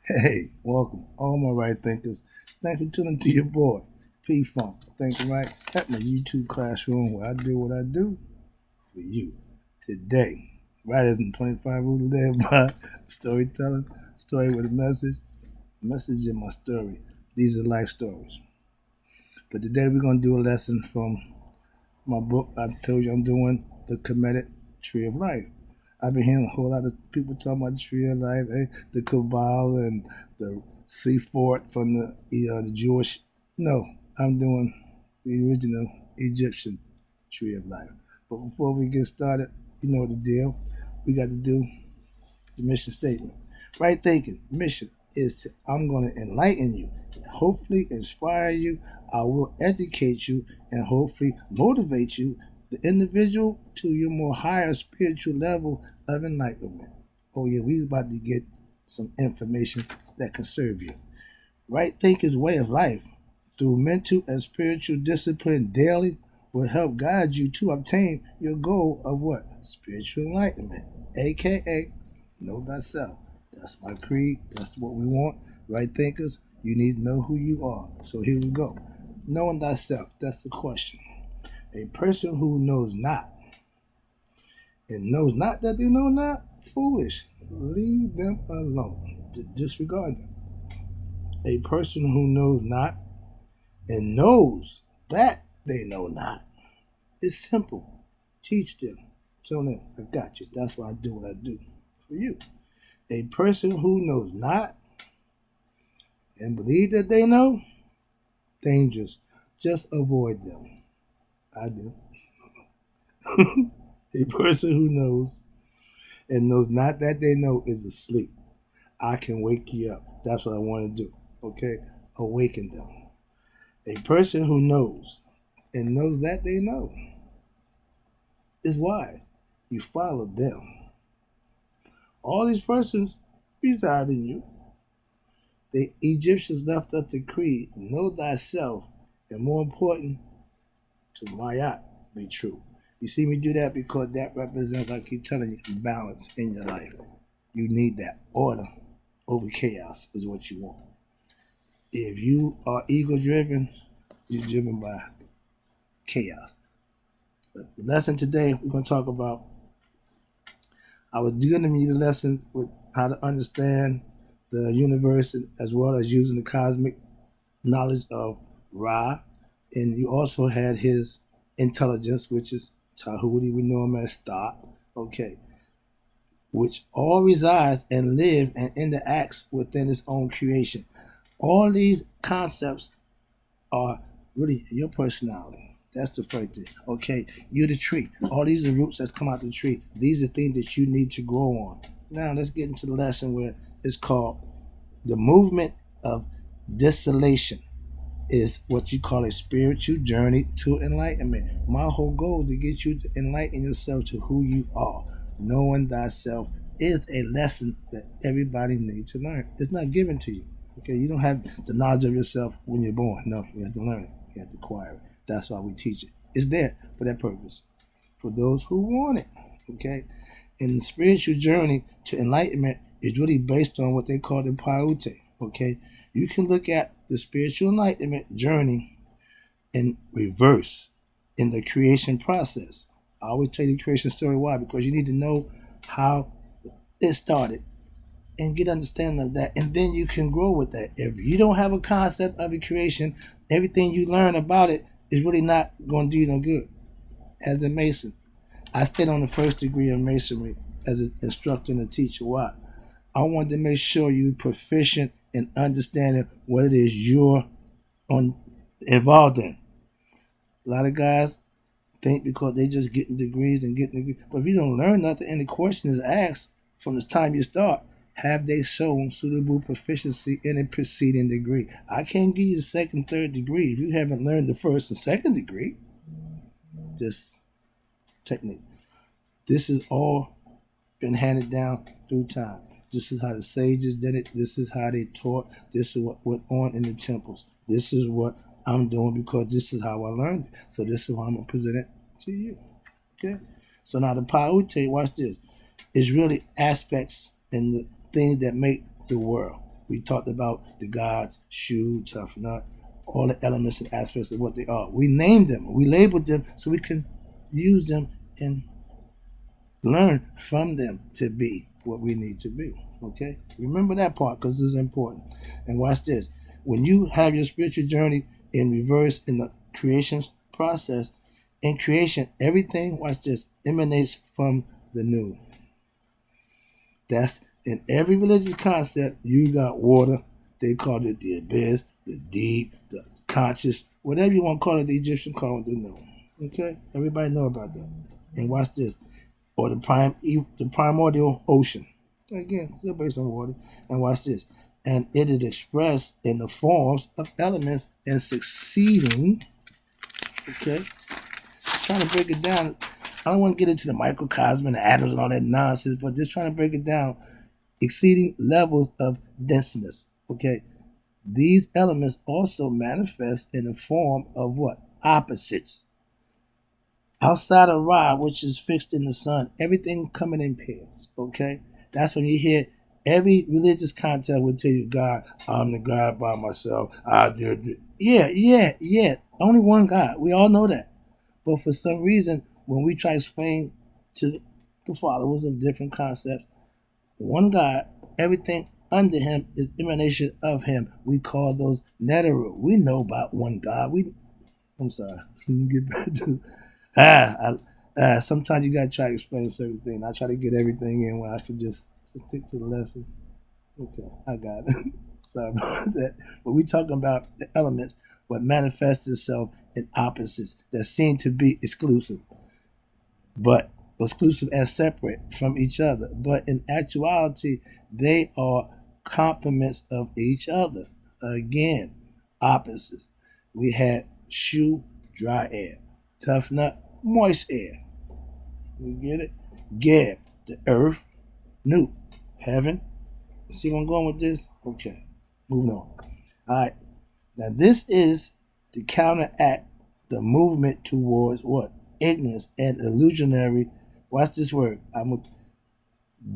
Hey, welcome, all my right thinkers. Thanks for tuning to your boy, P Funk. Thinking right at my YouTube classroom where I do what I do for you today. Right as in 25 rules to live by storytelling, story with a message in my story. These are life stories. But today we're going to do a lesson from my book. I told you I'm doing the Comedic Tree of Life. I've been hearing a whole lot of people talking about the Tree of Life, the Kabbalah and the Seafort from the Jewish. No, I'm doing the original Egyptian Tree of Life. But before we get started, you know the deal. We got to do the mission statement. Right thinking, mission is I'm going to enlighten you, hopefully inspire you. I will educate you and hopefully motivate you, the individual, to your more higher spiritual level of enlightenment. Oh yeah, we about to get some information that can serve you. Right thinking's way of life through mental and spiritual discipline daily will help guide you to obtain your goal of what? Spiritual enlightenment, aka know thyself. That's my creed. That's what we want. Right thinkers, you need to know who you are. So here we go. Knowing thyself, that's the question. A person who knows not and knows not that they know not, foolish. Leave them alone. Disregard them. A person who knows not and knows that they know not. It's simple. Teach them. Tell them, I got you. That's why I do what I do for you. A person who knows not and believe that they know, dangerous. Just avoid them. I do. A person who knows and knows not that they know is asleep. I can wake you up. That's what I want to do. Okay? Awaken them. A person who knows and knows that they know is wise. You follow them. All these persons reside in you. The Egyptians left us the creed, know thyself, and more important, to Mayat be true. You see me do that because that represents, I keep telling you, balance in your life. You need that. Order over chaos is what you want. If you are ego driven, you're driven by chaos. But the lesson today, we're going to talk about, I was giving you the lesson with how to understand the universe as well as using the cosmic knowledge of Ra. And you also had his intelligence, which is Tahuti, we know him as Thought. Okay. Which all resides and live and interacts within its own creation. All these concepts are really your personality. That's the first thing. Okay, you're the tree. All these are roots that's come out the tree. These are things that you need to grow on. Now let's get into the lesson where it's called the movement of desolation is what you call a spiritual journey to enlightenment. My whole goal is to get you to enlighten yourself to who you are. Knowing thyself is a lesson that everybody needs to learn. It's not given to you. Okay, you don't have the knowledge of yourself when you're born. No, you have to learn it. You have to acquire it. That's why we teach it. It's there for that purpose. For those who want it. Okay? And the spiritual journey to enlightenment is really based on what they call the Paute. Okay? You can look at the spiritual enlightenment journey in reverse in the creation process. I always tell you the creation story. Why? Because you need to know how it started and get understanding of that, and then you can grow with that. If you don't have a concept of a creation, everything you learn about it is really not going to do you no good. As a mason, I stayed on the first degree of masonry as an instructor and a teacher. Why? I wanted to make sure you're proficient in understanding what it is you're involved in. A lot of guys think because they just getting degrees and getting degrees, but if you don't learn nothing and the question is asked from the time you start, have they shown suitable proficiency in a preceding degree? I can't give you the second, third degree if you haven't learned the first and second degree. Just technique. This is all been handed down through time. This is how the sages did it. This is how they taught. This is what went on in the temples. This is what I'm doing because this is how I learned it. So this is how I'm going to present it to you. Okay? So now the Paute, watch this, is really aspects and the things that make the world. We talked about the gods, Shu, Tough Nut, all the elements and aspects of what they are. We named them, we labeled them so we can use them and learn from them to be what we need to be. Okay? Remember that part because this is important. And watch this. When you have your spiritual journey in reverse in the creation process, in creation, everything, watch this, emanates from the new. That's in every religious concept. You got water. They called it the abyss, the deep, the conscious, whatever you want to call it. The Egyptian called it the new. Okay, everybody know about that. And watch this, or the primordial ocean. Again, still based on water. And watch this, and it is expressed in the forms of elements and succeeding. Okay, trying to break it down. I don't want to get into the microcosm and the atoms and all that nonsense, but just trying to break it down. Exceeding levels of denseness. Okay, these elements also manifest in the form of what? Opposites. Outside of Ra, which is fixed in the sun, everything coming in pairs. Okay, that's when you hear every religious concept will tell you, God, I'm the God by myself. I did. Yeah. Only one God. We all know that. But for some reason, when we try to explain to the followers of different concepts, one God, everything under him is emanation of him. We call those netero. We know about one God. I'm sorry. Get back to sometimes you gotta try to explain certain things. I try to get everything in when I can just stick to the lesson. Okay, I got it. Sorry about that. But we talking about the elements, what manifests itself in opposites that seem to be exclusive, but exclusive and separate from each other. But in actuality, they are complements of each other. Again, opposites. We had Shu, dry air. Tough Nut, moist air. You get it? Geb, the earth. Nu, heaven. See where I'm going with this? Okay, moving on. All right. Now this is to counteract the movement towards what? Ignorance and illusionary. Watch this word. I'm a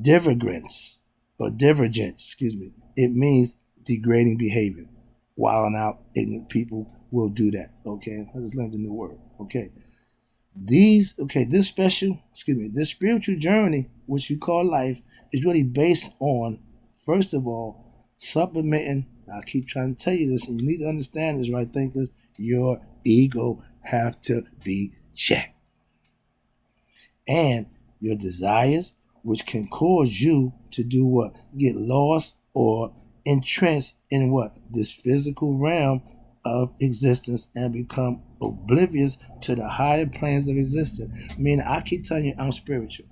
divergence or divergence. Excuse me. It means degrading behavior. Wilding out, ignorant people will do that. Okay, I just learned a new word. Okay, this spiritual journey, which you call life, is really based on, first of all, supplementing. I keep trying to tell you this, and you need to understand this, right, thinkers. Your ego have to be checked, and your desires, which can cause you to do what? Get lost or entrenched in what? This physical realm of existence and become oblivious to the higher planes of existence. Meaning, I keep telling you I'm spiritual.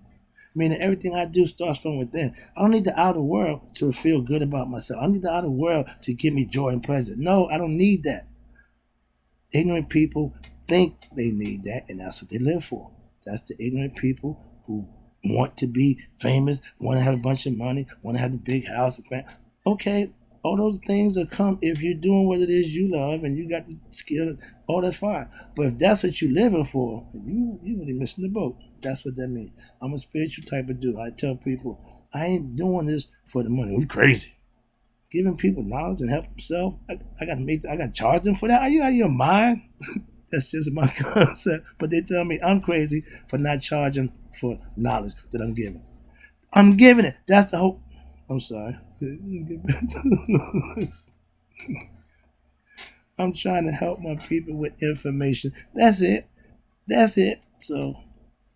Meaning, everything I do starts from within. I don't need the outer world to feel good about myself. I don't need the outer world to give me joy and pleasure. No, I don't need that. Ignorant people think they need that, and that's what they live for. That's the ignorant people who want to be famous, want to have a bunch of money, want to have a big house and family. Okay, all those things that come if you're doing what it is you love and you got the skill. Oh, that's fine. But if that's what you're living for, you really missing the boat. That's what that means. I'm a spiritual type of dude. I tell people I ain't doing this for the money. It's crazy. Giving people knowledge and help themselves. I gotta charge them for that. Are you out of your mind? That's just my concept. But they tell me I'm crazy for not charging for knowledge that I'm giving. I'm giving it. That's the hope. I'm sorry. Get back to this. I'm trying to help my people with information. That's it. That's it. So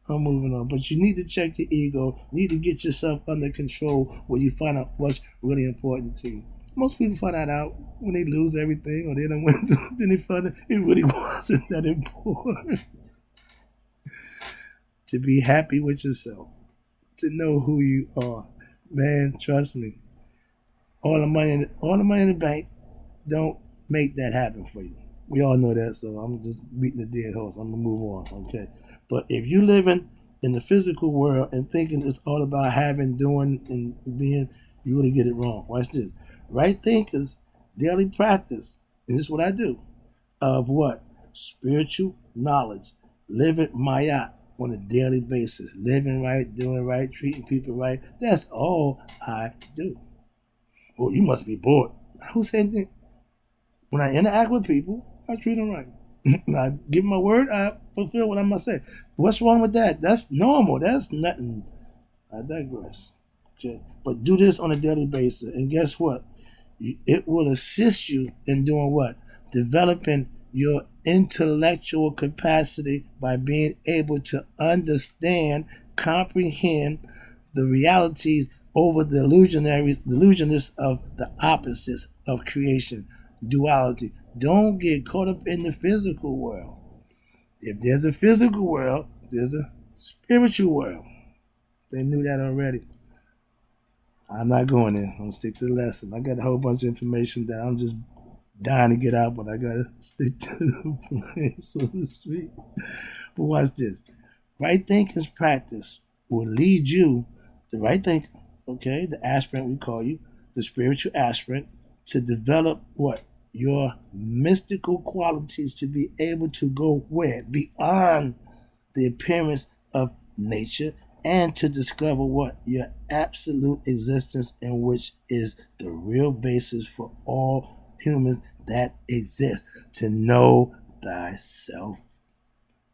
I'm moving on. But you need to check your ego. You need to get yourself under control where you find out what's really important to you. Most people find that out when they lose everything or they don't win. Then they find out it really wasn't that important. To be happy with yourself. To know who you are. Man, trust me. All the money in the bank don't make that happen for you. We all know that, so I'm just beating the dead horse. I'm gonna move on, okay? But if you're living in the physical world and thinking it's all about having, doing, and being, you really get it wrong. Watch this. Right thinkers, daily practice, and this is what I do, of what? Spiritual knowledge. Living Maya on a daily basis. Living right, doing right, treating people right. That's all I do. Oh, you must be bored. Who said that? When I interact with people, I treat them right. I give my word, I fulfill what I must say. What's wrong with that? That's normal. That's nothing. I digress. Okay. But do this on a daily basis. And guess what? It will assist you in doing what? Developing your intellectual capacity by being able to understand, comprehend the realities over the illusionists of the opposites of creation, duality. Don't get caught up in the physical world. If there's a physical world, there's a spiritual world. They knew that already. I'm not going there. I'm gonna stick to the lesson. I got a whole bunch of information that I'm just dying to get out, but I gotta stick to the plan, so to speak. But watch this. Right thinking's practice will lead you, the right thinker, okay, the aspirant we call you, the spiritual aspirant, to develop what? Your mystical qualities to be able to go where? Beyond the appearance of nature and to discover what? Your absolute existence, in which is the real basis for all humans that exist. To know thyself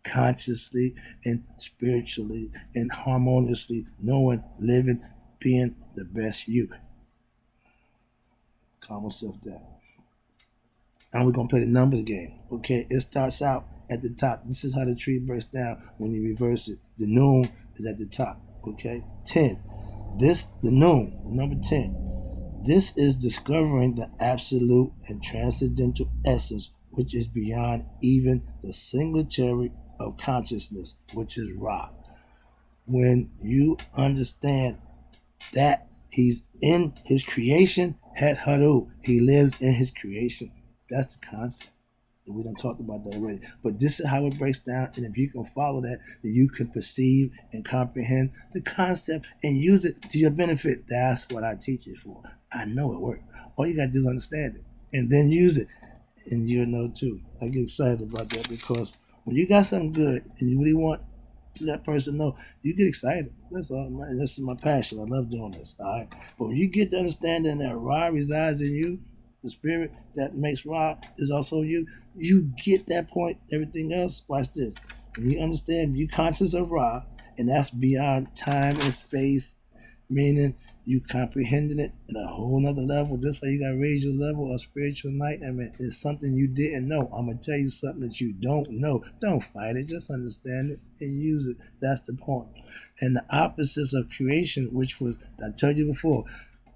consciously and spiritually and harmoniously, knowing, living, being the best you. Calm yourself down. And we're gonna play the numbers game. Okay, it starts out at the top. This is how the tree breaks down when you reverse it. The noon is at the top. Okay, 10. The noon, number 10. This is discovering the absolute and transcendental essence, which is beyond even the singletary of consciousness, which is Ra. When you understand that he's in his creation, Het Haru, he lives in his creation. That's the concept. We done talked about that already. But this is how it breaks down. And if you can follow that, then you can perceive and comprehend the concept and use it to your benefit. That's what I teach it for. I know it works. All you got to do is understand it and then use it. And you'll know too. I get excited about that because when you got something good and you really want to let person know, you get excited. That's all. This is my passion. I love doing this. All right. But when you get the understanding that Ra resides in you, the spirit that makes Ra is also you, you get that point. Everything else, watch this. When you understand, you conscious of Ra, and that's beyond time and space, meaning you comprehending it at a whole nother level. This way you gotta raise your level of spiritual enlightenment. It's something you didn't know. I'm gonna tell you something that you don't know. Don't fight it, just understand it and use it. That's the point. And the opposites of creation, which was, I told you before,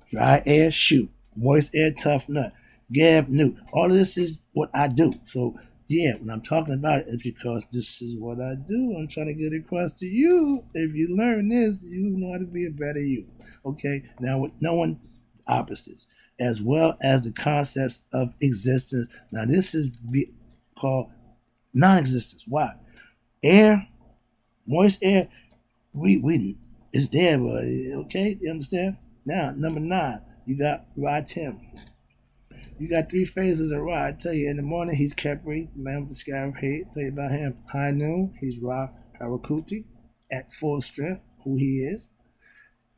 dry air, shoot. Moist air, tough nut. Gab, new. All of this is what I do. So yeah, when I'm talking about it, it's because this is what I do. I'm trying to get across to you. If you learn this, you know how to be a better you. Okay? Now, with knowing opposites, as well as the concepts of existence. Now, this is called non-existence. Why? Air, moist air, we it's there, but okay, you understand? Now, number 9, you got Ratim. You got 3 phases of Ra. I tell you, in the morning he's Kepri, the man with the scarab head. Tell you about him. High noon, he's Ra Harakuti, at full strength, who he is.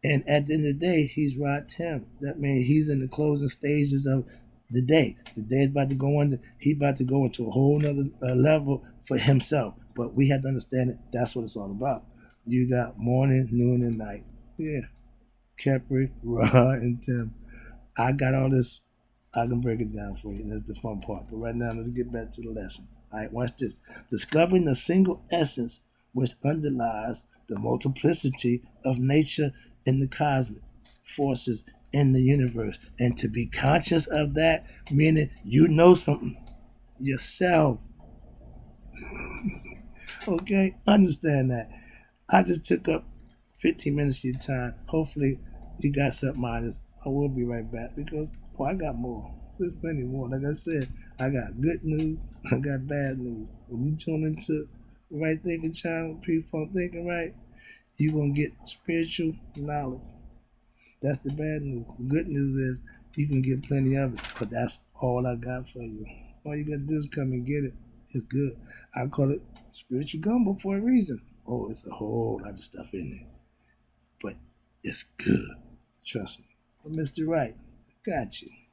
And at the end of the day, he's Ra Tim. That means he's in the closing stages of the day. The day is about to go under. He's about to go into a whole nother level for himself. But we have to understand it. That's what it's all about. You got morning, noon, and night. Yeah. Kepri, Ra, and Tim. I got all this. I can break it down for you. That's the fun part. But right now, let's get back to the lesson. All right, watch this. Discovering the single essence which underlies the multiplicity of nature in the cosmic forces in the universe. And to be conscious of that, meaning you know something yourself. Okay? Understand that. I just took up 15 minutes of your time. Hopefully, you got something out of this. I will be right back because I got more. There's plenty more. Like I said, I got good news. I got bad news. When you tune into the Right Thinking channel, people thinking right, you're going to get spiritual knowledge. That's the bad news. The good news is you can get plenty of it, but that's all I got for you. All you got to do is come and get it. It's good. I call it spiritual gumbo for a reason. Oh, it's a whole lot of stuff in there, but it's good. Trust me. But Mr. Right, Got you.